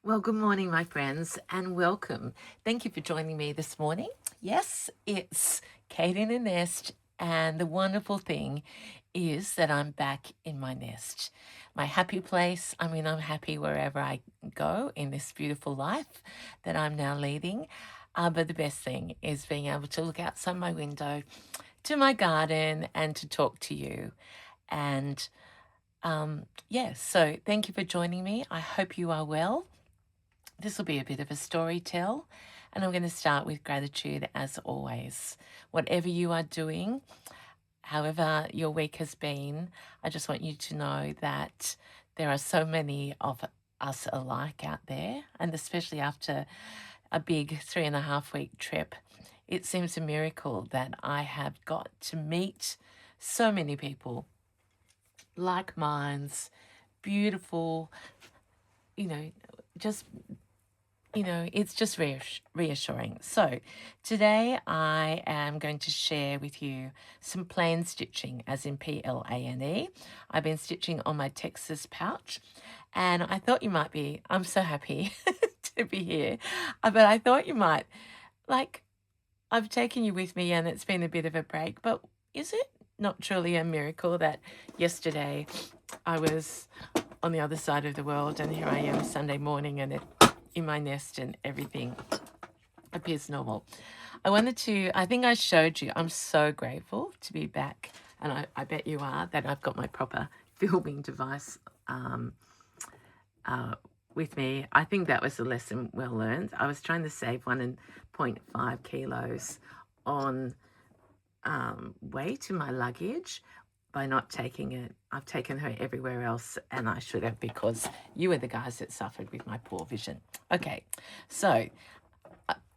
Well, good morning, my friends, and welcome. Thank you for joining me this morning. Yes, it's Kate in a nest, and the wonderful thing is that I'm back in my nest, my happy place. I mean, I'm happy wherever I go in this beautiful life that I'm now leading. But the best thing is being able to look outside my window to my garden and to talk to you. And yes, so thank you for joining me. I hope you are well. This will be a bit of a story tell, and I'm going to start with gratitude as always. Whatever you are doing, however your week has been, I just want you to know that there are so many of us alike out there, and especially after a big 3.5 week trip, it seems a miracle that I have got to meet so many people, like minds, beautiful, you know, just it's just reassuring. So, today I am going to share with you some plain stitching, as in PLANE. I've been stitching on my Texas pouch, and I thought you might be, I'm so happy to be here, but I thought you might, like, I've taken you with me and it's been a bit of a break, but is it not truly a miracle that yesterday I was on the other side of the world and here I am Sunday morning and in my nest and everything appears normal. I think I showed you, I'm so grateful to be back, and I bet you are, that I've got my proper filming device with me. I think that was a lesson well learned. I was trying to save 1.5 kilos on weight in my luggage by not taking it. I've taken her everywhere else, and I should have, because you were the guys that suffered with my poor vision. Okay, so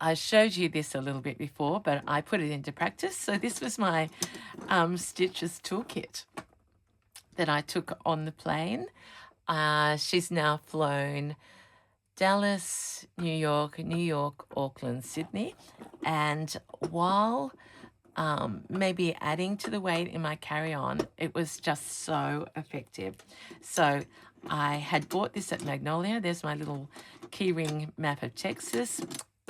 I showed you this a little bit before, but I put it into practice. So this was my Stitches toolkit that I took on the plane. She's now flown Dallas, New York, Auckland, Sydney, and while maybe adding to the weight in my carry-on, it was just so effective. So I had bought this at Magnolia. There's my little keyring map of Texas.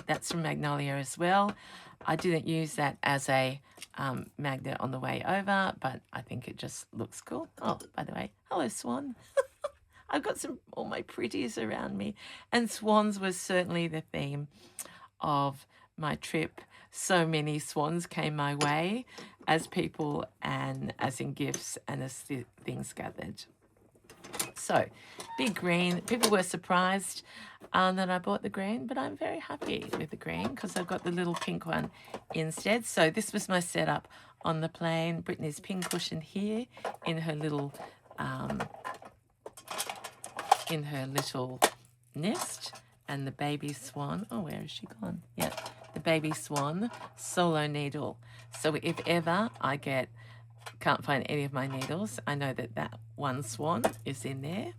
That's from Magnolia as well. I didn't use that as a magnet on the way over, but I think it just looks cool. Oh, by the way, hello, Swan. I've got all my pretties around me, and swans was certainly the theme of my trip. So many swans came my way as people and as in gifts and as things gathered. So, big green. People were surprised that I bought the green, but I'm very happy with the green because I've got the little pink one instead. So this was my setup on the plane. Brittany's pincushion here in her little nest, and the baby swan. Oh, where has she gone? Yeah, the baby swan solo needle. So if ever I can't find any of my needles, I know that one swan is in there.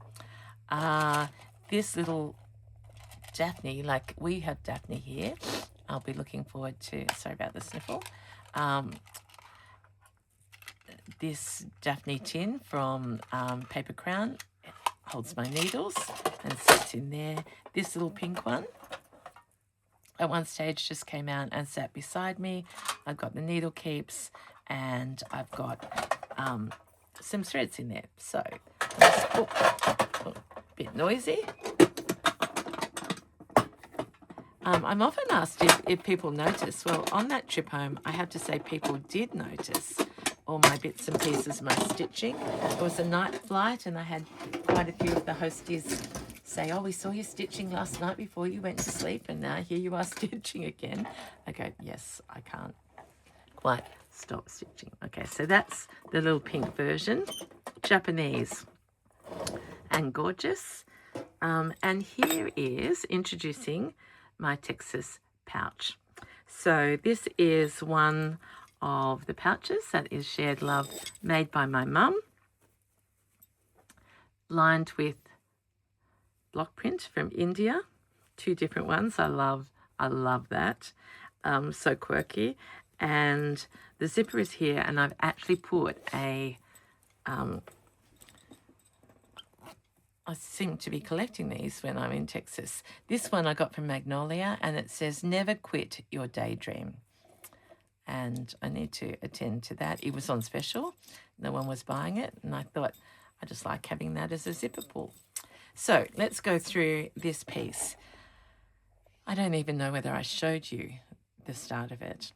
This little Daphne, like we have Daphne here. I'll be looking forward to, sorry about the sniffle. This Daphne tin from Paper Crown holds my needles and sits in there. This little pink one at one stage just came out and sat beside me. I've got the needle keeps and I've got some threads in there. So, a bit noisy. I'm often asked if people notice. Well, on that trip home, I have to say people did notice all my bits and pieces, my stitching. It was a night flight and I had quite a few of the hosties say, oh, we saw you stitching last night before you went to sleep and now here you are stitching again. I go, yes, I can't quite stop stitching. Okay, so that's the little pink version, Japanese and gorgeous. And here is introducing my Texas pouch. So this is one of the pouches that is Shared Love, made by my mum, lined with block print from India, 2 different ones. I love that. So quirky. And the zipper is here, and I've actually put a I seem to be collecting these when I'm in Texas. This one I got from Magnolia, and it says, "Never quit your daydream." And I need to attend to that. It was on special. No one was buying it, and I thought I just like having that as a zipper pull. So let's go through this piece. I don't even know whether I showed you the start of it.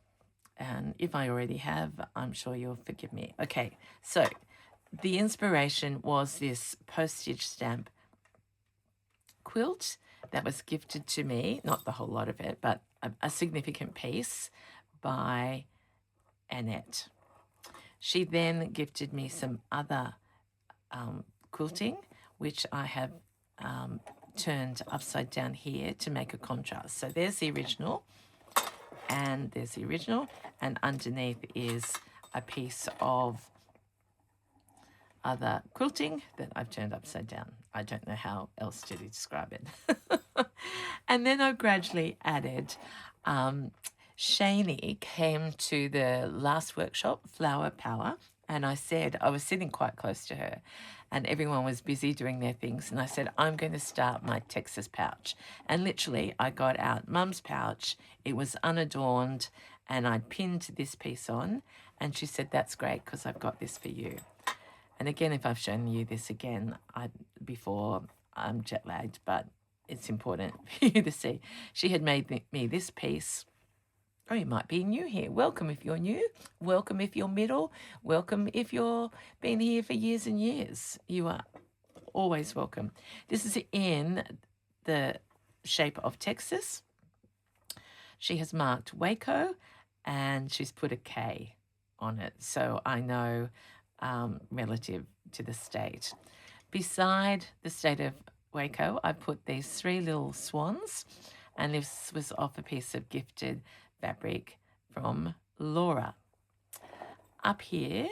And if I already have, I'm sure you'll forgive me. Okay, so the inspiration was this postage stamp quilt that was gifted to me, not the whole lot of it, but a significant piece by Annette. She then gifted me some other quilting, which I have turned upside down here to make a contrast. So there's the original, and there's the original, and underneath is a piece of other quilting that I've turned upside down. I don't know how else to describe it. And then I gradually added, Shani came to the last workshop, Flower Power, and I said, I was sitting quite close to her, and everyone was busy doing their things, and I said, I'm going to start my Texas pouch. And literally, I got out Mum's pouch. It was unadorned, and I pinned this piece on, and she said, that's great, because I've got this for you. And again, if I've shown you this again before, I'm jet lagged, but it's important for you to see. She had made me this piece. Oh, you might be new here. Welcome if you're new. Welcome if you're middle. Welcome if you're been here for years and years. You are always welcome. This is in the shape of Texas. She has marked Waco, and she's put a K on it, so I know relative to the state. Beside the state of Waco, I put these 3 little swans, and this was off a piece of gifted fabric from Laura. Up here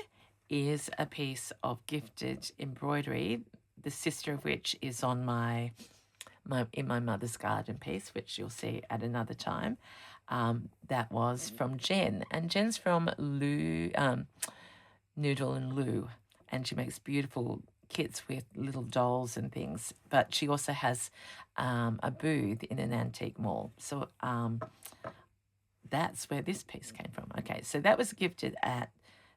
is a piece of gifted embroidery, the sister of which is on my mother's garden piece, which you'll see at another time. That was from Jen, and Jen's from Noodle and Lou, and she makes beautiful kits with little dolls and things, but she also has a booth in an antique mall. So that's where this piece came from. Okay, so that was gifted at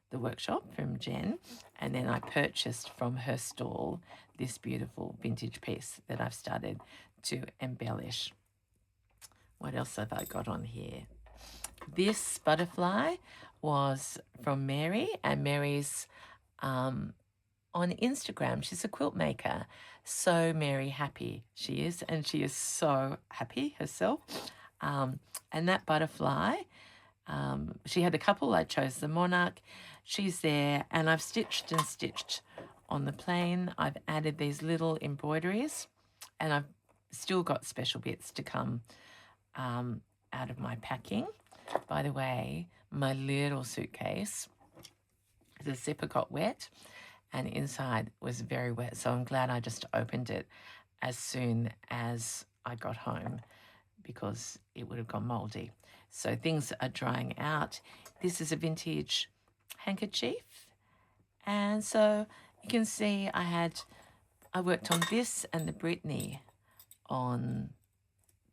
the workshop from Jen, and then I purchased from her stall this beautiful vintage piece that I've started to embellish. What else have I got on here? This butterfly was from Mary, and Mary's on Instagram. She's a quilt maker. So Mary Happy she is, and she is so happy herself. And that butterfly, she had a couple. I chose the Monarch. She's there, and I've stitched and stitched on the plain. I've added these little embroideries, and I've still got special bits to come out of my packing. By the way, my little suitcase, the zipper got wet, and inside was very wet, so I'm glad I just opened it as soon as I got home, because it would have gone moldy. So things are drying out. This is a vintage handkerchief, and so you can see I worked on this and the Brittany on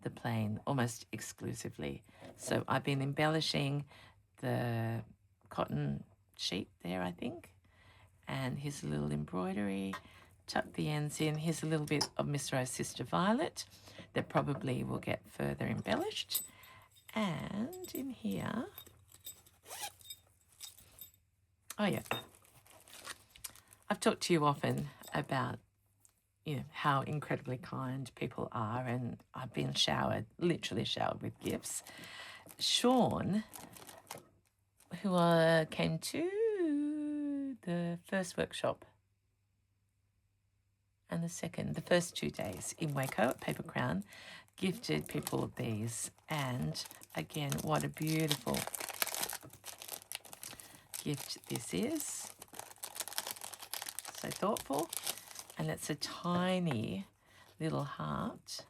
the plain almost exclusively. So I've been embellishing the cotton sheet there, I think, and here's a little embroidery, tuck the ends in. Here's a little bit of Miss Rose Sister Violet that probably will get further embellished. And in here, oh yeah, I've talked to you often about how incredibly kind people are, and I've been literally showered with gifts. Sean, who came to the first workshop and the first 2 days in Waco at Paper Crown, gifted people these. And again, what a beautiful gift this is. So thoughtful. And it's a tiny little heart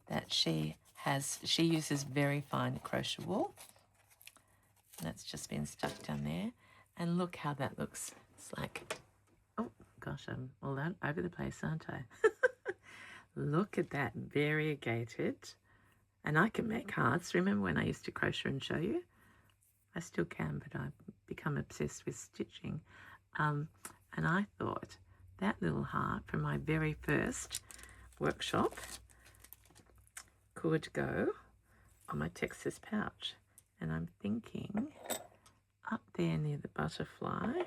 that she has. She uses very fine crochet wool. And that's just been stuck down there. And look how that looks. It's like, oh God, gosh, I'm all over the place, aren't I? Look at that, variegated. And I can make hearts. Remember when I used to crochet and show you? I still can, but I've become obsessed with stitching. And I thought that little heart from my very first workshop could go on my Texas pouch. And I'm thinking up there near the butterfly,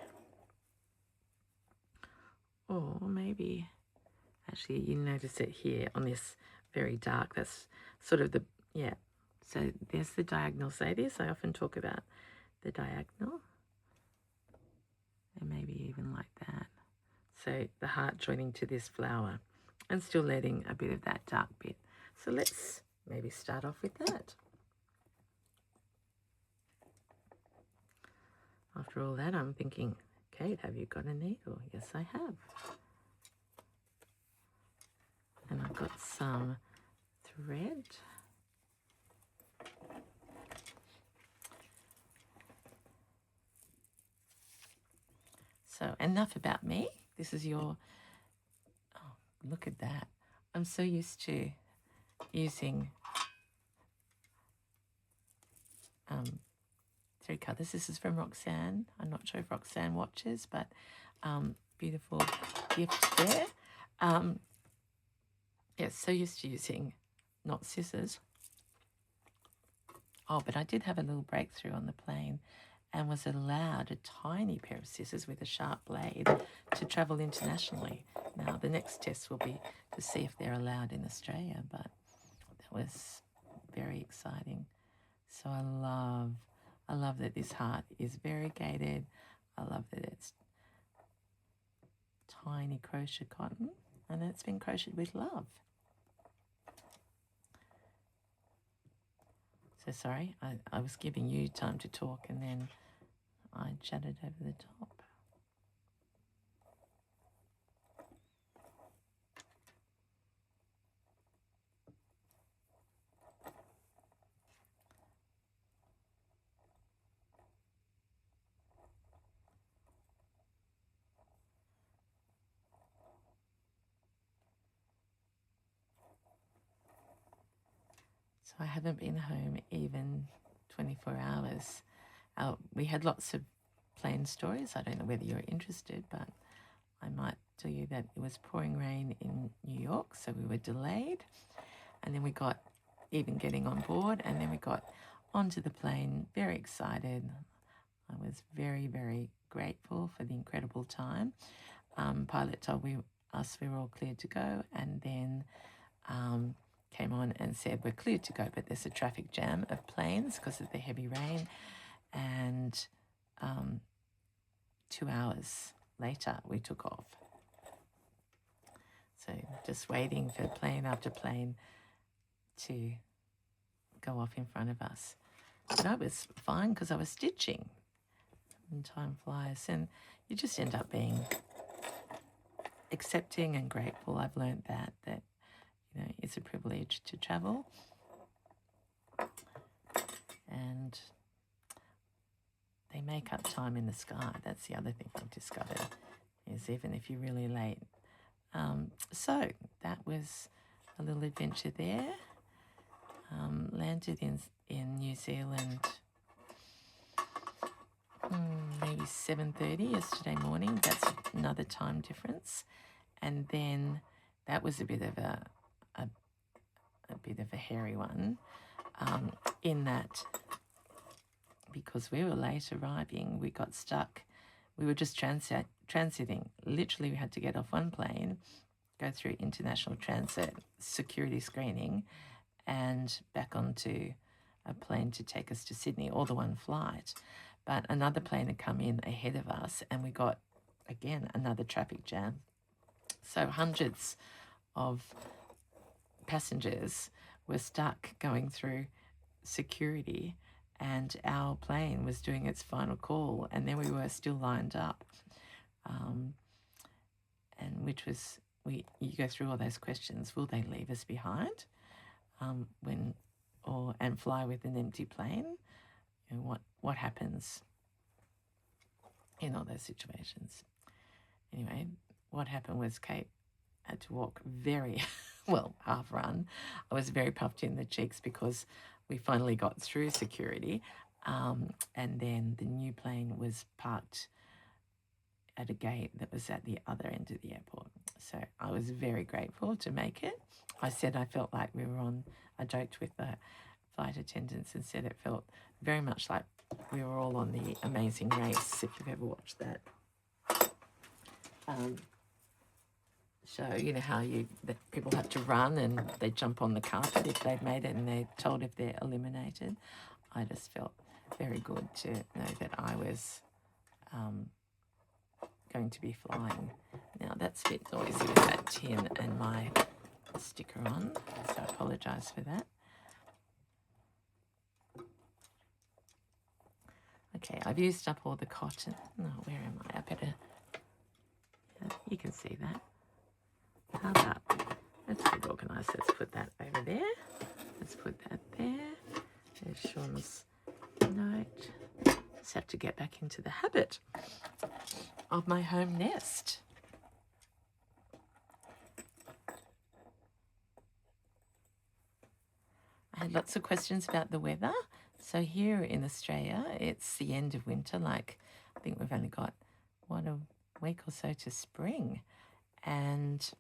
or maybe, actually you notice it here on this very dark, that's sort of the, yeah. So there's the diagonal. Say this, I often talk about the diagonal. And maybe even like that. So the heart joining to this flower and still letting a bit of that dark bit. So let's maybe start off with that. After all that, I'm thinking, Kate, have you got a needle? Yes, I have. And I've got some thread. So enough about me. This is your, oh, look at that. I'm so used to using thread colours. This is from Roxanne. I'm not sure if Roxanne watches, but beautiful gift there. Yeah, so used to using not scissors. Oh, but I did have a little breakthrough on the plane and was allowed a tiny pair of scissors with a sharp blade to travel internationally. Now, the next test will be to see if they're allowed in Australia, but that was very exciting. So I love that this heart is variegated. I love that it's tiny crochet cotton and it's been crocheted with love. So sorry, I was giving you time to talk and then I chatted over the top. So I haven't been home even 24 hours. We had lots of plane stories. I don't know whether you're interested, but I might tell you that it was pouring rain in New York, so we were delayed. And then we got even getting on board, and then we got onto the plane, very excited. I was very, very grateful for the incredible time. Pilot told us we were all cleared to go, and then came on and said we're cleared to go, but there's a traffic jam of planes because of the heavy rain. And 2 hours later, we took off. So just waiting for plane after plane to go off in front of us. But I was fine because I was stitching. And time flies. And you just end up being accepting and grateful. I've learned that you know, it's a privilege to travel. And they make up time in the sky. That's the other thing I've discovered, is even if you're really late. So that was a little adventure there. Landed in New Zealand maybe 7:30 yesterday morning. That's another time difference. And then that was a bit of a hairy one, in that because we were late arriving, we got stuck. We were just transiting. Literally, we had to get off one plane, go through international transit security screening, and back onto a plane to take us to Sydney, all the one flight. But another plane had come in ahead of us, and we got, again, another traffic jam. So hundreds of passengers were stuck going through security, and our plane was doing its final call, and then we were still lined up, and which was, you go through all those questions. Will they leave us behind and fly with an empty plane? You know, what happens in all those situations? Anyway, what happened was Kate had to walk very, well, half run. I was very puffed in the cheeks because we finally got through security. And then the new plane was parked at a gate that was at the other end of the airport. So I was very grateful to make it. I said I felt like we were on, I joked with the flight attendants and said it felt very much like we were all on the Amazing Race, if you've ever watched that show. You know how that people have to run and they jump on the carpet if they've made it and they're told if they're eliminated. I just felt very good to know that I was going to be flying. Now that's a bit noisy with that tin and my sticker on, so I apologise for that. Okay, I've used up all the cotton. No, where am I? I better, yeah, you can see that. How about, let's get organised. Let's put that over there. Let's put that there. There's Sean's note. Just have to get back into the habit of my home nest. I had lots of questions about the weather. So here in Australia, it's the end of winter. Like, I think we've only got, what, a week or so to spring. And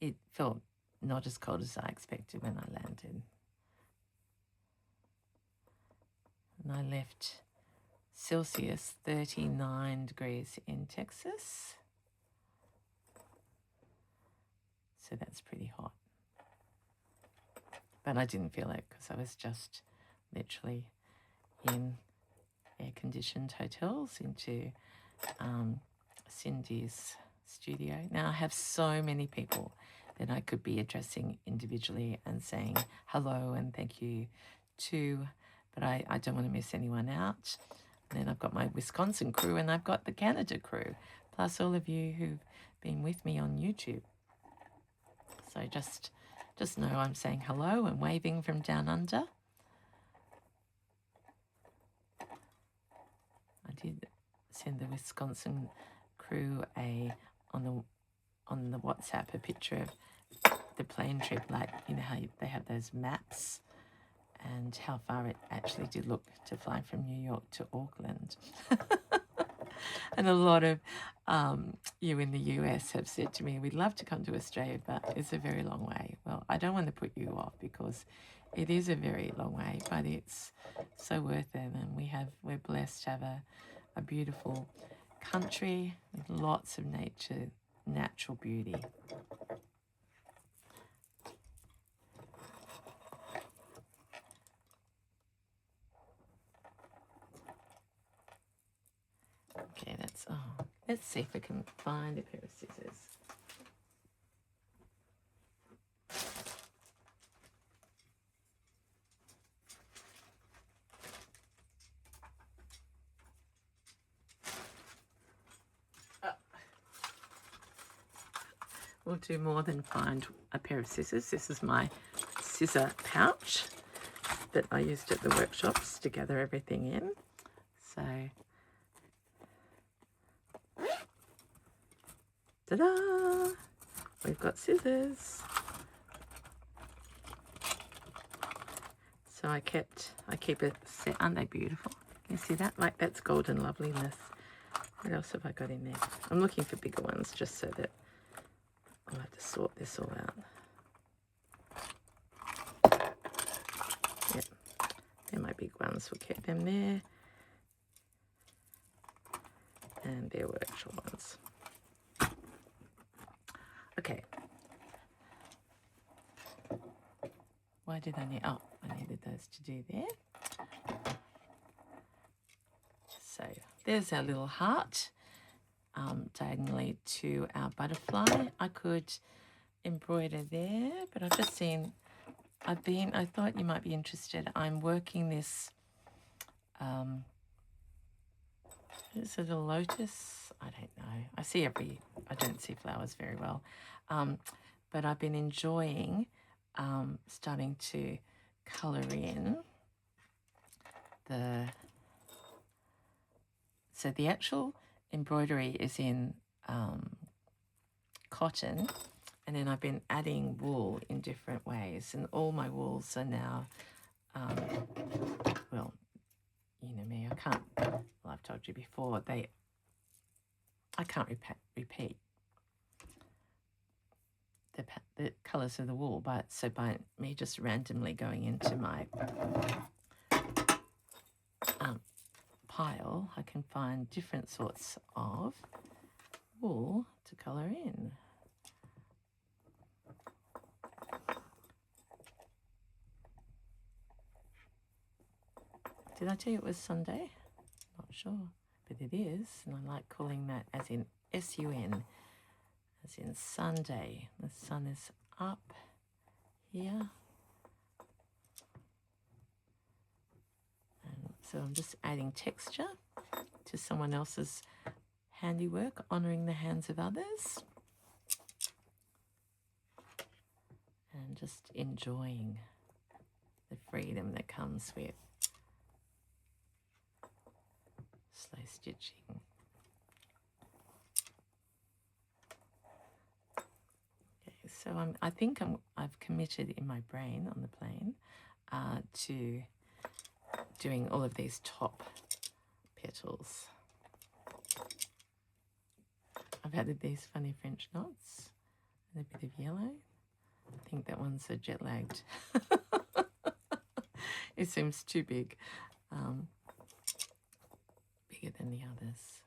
it felt not as cold as I expected when I landed. And I left Celsius 39 degrees in Texas. So that's pretty hot. But I didn't feel it because I was just literally in air-conditioned hotels into Cindy's studio. Now I have so many people that I could be addressing individually and saying hello and thank you to, but I don't want to miss anyone out. And then I've got my Wisconsin crew and I've got the Canada crew, plus all of you who've been with me on YouTube. So just know I'm saying hello and waving from down under. I did send the Wisconsin crew on the WhatsApp a picture of the plane trip, like, you know how they have those maps and how far it actually did look to fly from New York to Auckland. And a lot of you in the US have said to me, we'd love to come to Australia, but it's a very long way. Well, I don't want to put you off because it is a very long way, but it's so worth it. And we're blessed to have a beautiful country with lots of natural beauty. Okay, let's see if I can find a pair of scissors. We'll do more than find a pair of scissors. This is my scissor pouch that I used at the workshops to gather everything in. So, ta-da! We've got scissors. So I keep it set. Aren't they beautiful? Can you see that? Like, that's golden loveliness. What else have I got in there? I'm looking for bigger ones just so that I'll have to sort this all out. Yep, they're my big ones. We'll keep them there. And they're workshop ones. Okay. Why did I need, oh, I needed those to do there. So there's our little heart, diagonally to our butterfly. I could embroider there, but I've just seen, I thought you might be interested. I'm working this, is it a lotus? I don't know. I don't see flowers very well. But I've been enjoying starting to colour in the actual embroidery is in cotton, and then I've been adding wool in different ways, and all my wools are now, well, you know me, I can't, well, I've told you before, I can't repeat the colours of the wool, but so by me just randomly going into my pile, I can find different sorts of wool to colour in. Did I tell you it was Sunday? Not sure, but it is, and I like calling that as in S-U-N, as in Sunday. The sun is up here. And so I'm just adding texture to someone else's handiwork, honouring the hands of others, and just enjoying the freedom that comes with slow stitching. Okay, so I think I've committed in my brain on the plane to doing all of these top petals. I've added these funny French knots and a bit of yellow. I think that one's a jet lagged. It seems too big, bigger than the others.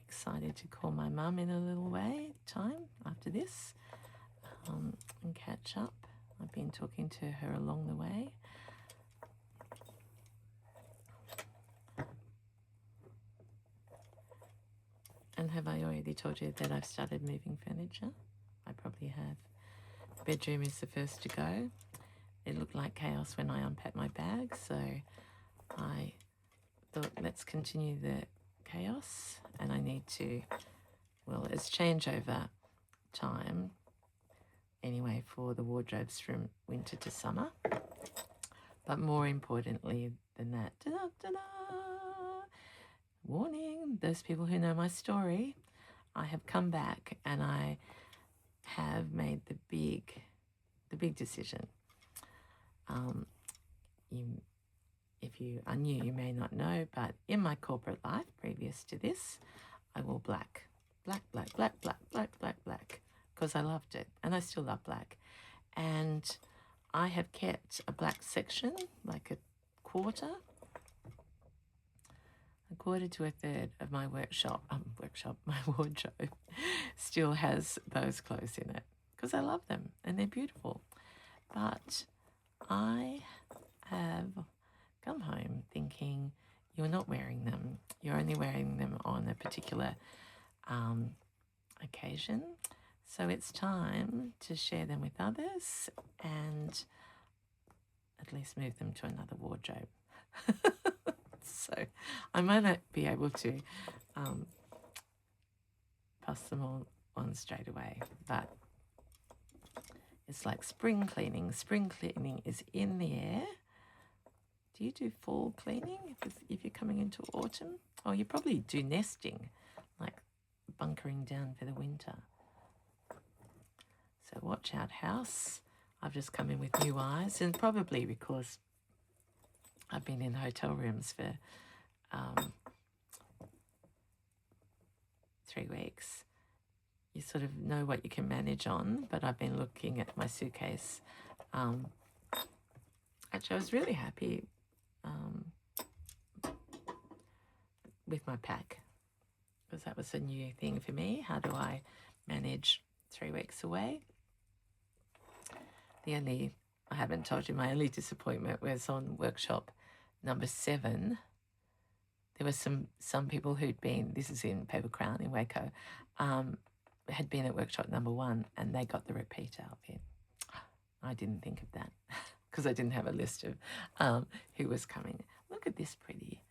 Excited to call my mum in a little time after this and catch up. I've been talking to her along the way. And have I already told you that I've started moving furniture? I probably have. The bedroom is the first to go. It looked like chaos when I unpacked my bag, so I thought let's continue the chaos, and I need to, well, it's changeover time anyway for the wardrobes from winter to summer, but more importantly than that, warning, those people who know my story, I have come back and I have made the big decision. If you are new, you may not know, but in my corporate life previous to this, I wore black, because I loved it, and I still love black. And I have kept a black section, like a quarter to a third of my my wardrobe still has those clothes in it, because I love them and they're beautiful. But I have come home thinking, you're not wearing them. You're only wearing them on a particular occasion. So it's time to share them with others and at least move them to another wardrobe. So I might not be able to pass them all on straight away, but it's like spring cleaning. Spring cleaning is in the air. Do you do fall cleaning if you're coming into autumn? Oh, you probably do nesting, like bunkering down for the winter. So watch out, house. I've just come in with new eyes, and probably because I've been in hotel rooms for 3 weeks. You sort of know what you can manage on, but I've been looking at my suitcase. Actually, I was really happy with my pack, because that was a new thing for me. How do I manage 3 weeks away? I haven't told you, my only disappointment was on workshop number 7. There were some people who'd been, this is in Paper Crown in Waco, had been at workshop number 1 and they got the repeat outfit. I didn't think of that because I didn't have a list of who was coming. Look at this pretty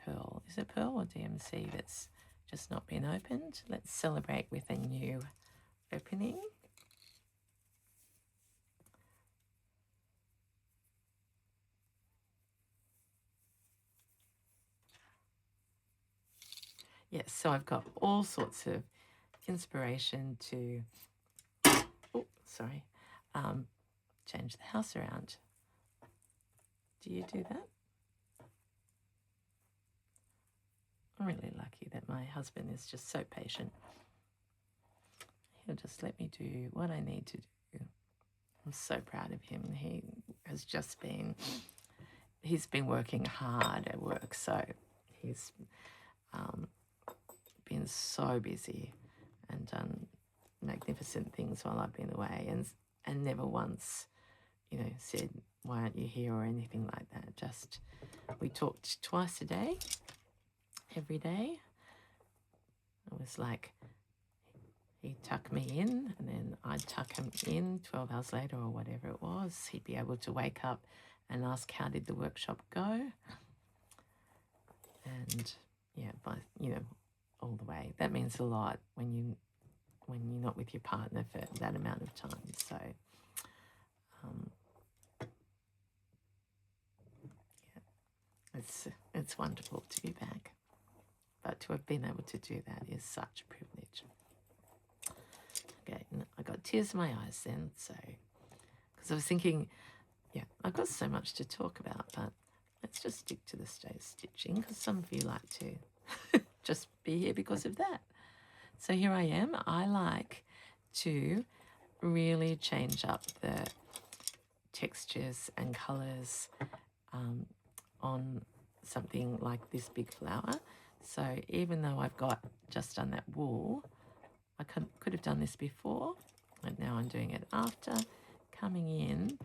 pearl. Is it pearl or DMC that's just not been opened? Let's celebrate with a new opening. Yes, so I've got all sorts of inspiration to, change the house around. Do you do that? I'm really lucky that my husband is just so patient. He'll just let me do what I need to do. I'm so proud of him. He's been working hard at work, so he's been so busy and done magnificent things while I've been away, and never once, said, why aren't you here or anything like that. Just, we talked twice a day, every day. It was like he'd tuck me in and then I'd tuck him in 12 hours later or whatever it was. He'd be able to wake up and ask, how did the workshop go? And all the way. That means a lot when you're not with your partner for that amount of time. So it's wonderful to be back. But to have been able to do that is such a privilege. Okay, I got tears in my eyes then, so because I was thinking, I've got so much to talk about, but let's just stick to the stitching because some of you like to just be here because of that. So here I am. I like to really change up the textures and colours on something like this big flower. So even though I've just done that wool, I could have done this before, and now I'm doing it after, coming in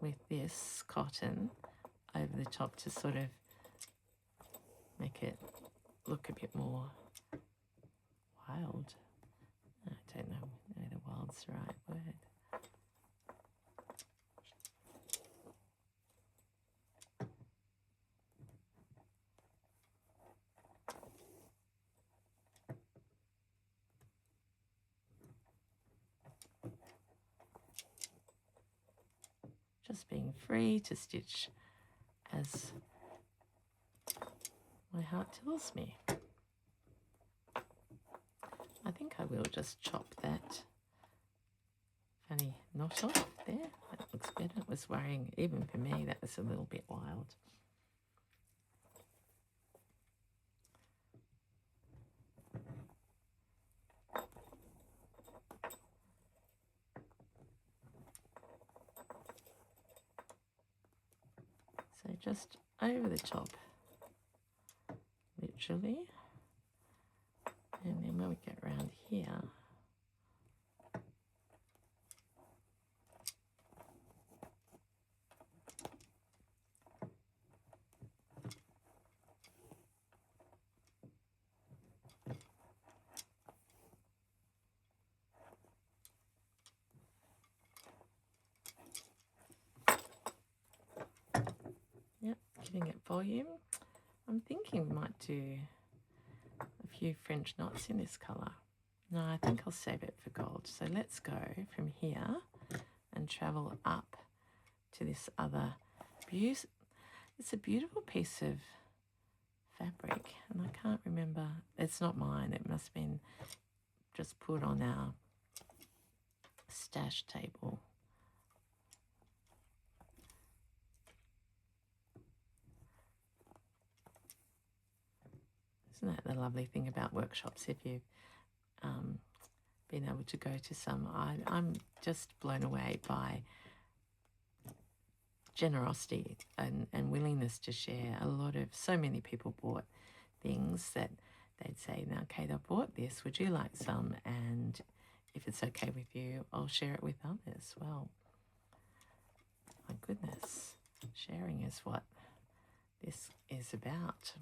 with this cotton over the top to sort of make it look a bit more wild. I don't know whether wild's the right word. Just being free to stitch as my heart tells me. I think I will just chop that funny knot off there. That looks better. It was worrying, even for me, that was a little bit wild. So just over the top, literally. And then when we get around here, giving it volume. I'm thinking we might do a few French knots in this colour. No, I think I'll save it for gold. So let's go from here and travel up to this other beauty. It's a beautiful piece of fabric, and I can't remember. It's not mine. It must have been just put on our stash table. Isn't that the lovely thing about workshops? If you've been able to go to some, I'm just blown away by generosity and willingness to share. So many people bought things that they'd say, now Kate, I bought this, would you like some? And if it's okay with you, I'll share it with others. Well, my goodness, sharing is what this is about.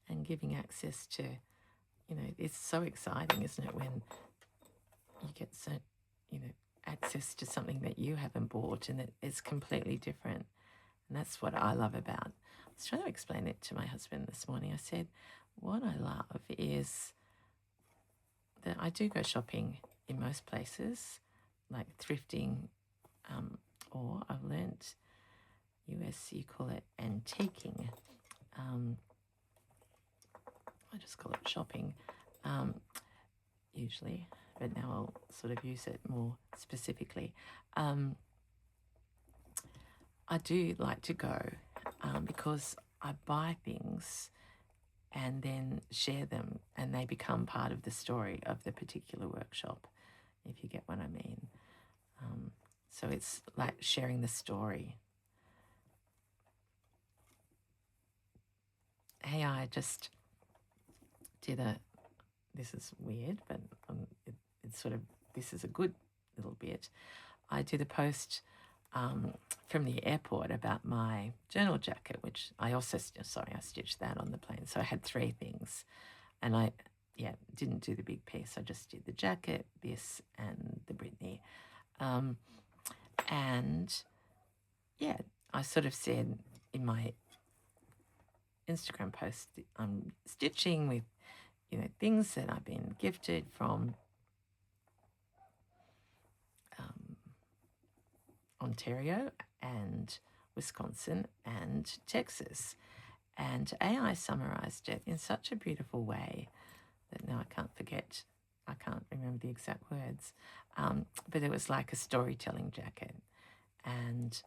And giving access to, it's so exciting, isn't it, when you get so, access to something that you haven't bought and it's completely different. And that's what I love about. I was trying to explain it to my husband this morning. I said, what I love is that I do go shopping in most places, like thrifting, or I've learnt, US you call it antiquing. I just call it shopping, usually, but now I'll sort of use it more specifically. I do like to go because I buy things and then share them, and they become part of the story of the particular workshop, if you get what I mean. So it's like sharing the story. Hey, I just did this is weird, but it's sort of, this is a good little bit. I did a post from the airport about my journal jacket, which I also, I stitched that on the plane. So I had 3 things, and I didn't do the big piece. I just did the jacket, this, and the Britney. And yeah, I sort of said in my Instagram post, I'm stitching with, things that I've been gifted from Ontario and Wisconsin and Texas. And AI summarized it in such a beautiful way that now I can't remember the exact words, but it was like a storytelling jacket. And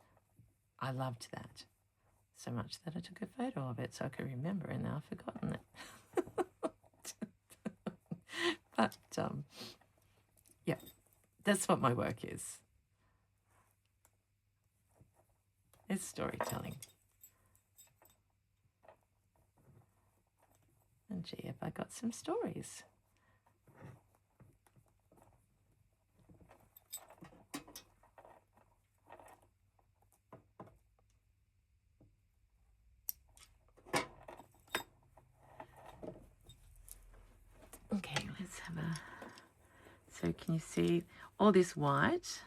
I loved that so much that I took a photo of it so I could remember, and now I've forgotten it. But yeah, that's what my work is. It's storytelling. And gee, have I got some stories? Okay, let's have a... So can you see all this white?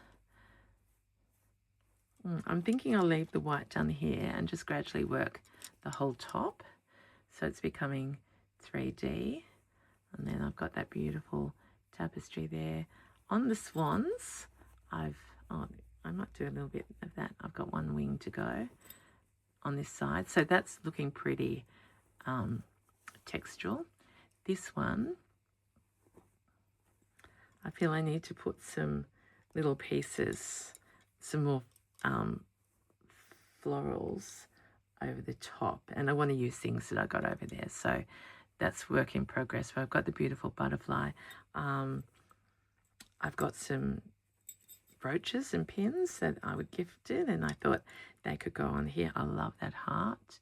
I'm thinking I'll leave the white down here and just gradually work the whole top. So it's becoming 3D. And then I've got that beautiful tapestry there. On the swans, I might do a little bit of that. I've got one wing to go on this side. So that's looking pretty textural. This one, I feel I need to put some little pieces, some more florals over the top, and I want to use things that I got over there, so that's work in progress. But I've got the beautiful butterfly. I've got some brooches and pins that I would gifted, and I thought they could go on here. I love that heart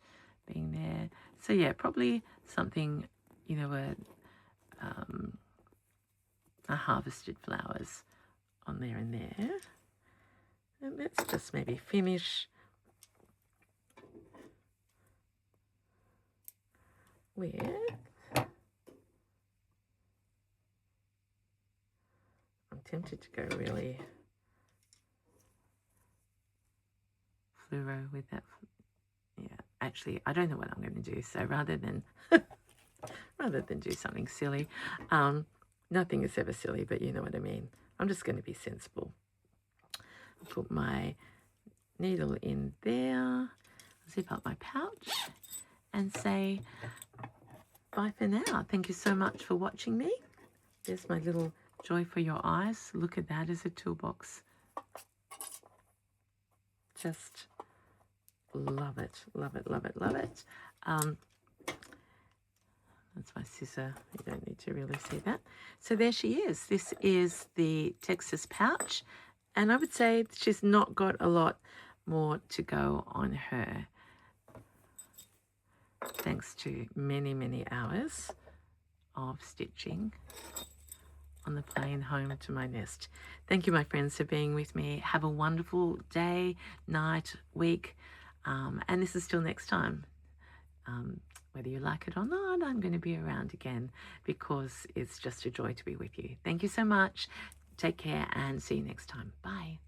being there. So yeah, probably something, a harvested flowers on there and there. And let's just maybe finish with I'm tempted to go really fluoro with that. Yeah, actually, I don't know what I'm going to do. So rather than do something silly, nothing is ever silly, but you know what I mean. I'm just going to be sensible. Put my needle in there, zip up my pouch, and say bye for now. Thank you so much for watching me. There's my little joy for your eyes. Look at that as a toolbox. Just love it, love it, love it, love it. That's my scissor. You don't need to really see that. So there she is. This is the Texas pouch. And I would say she's not got a lot more to go on her, thanks to many, many hours of stitching on the plane home to my nest. Thank you, my friends, for being with me. Have a wonderful day, night, week. And this is till next time. Whether you like it or not, I'm going to be around again because it's just a joy to be with you. Thank you so much. Take care and see you next time. Bye.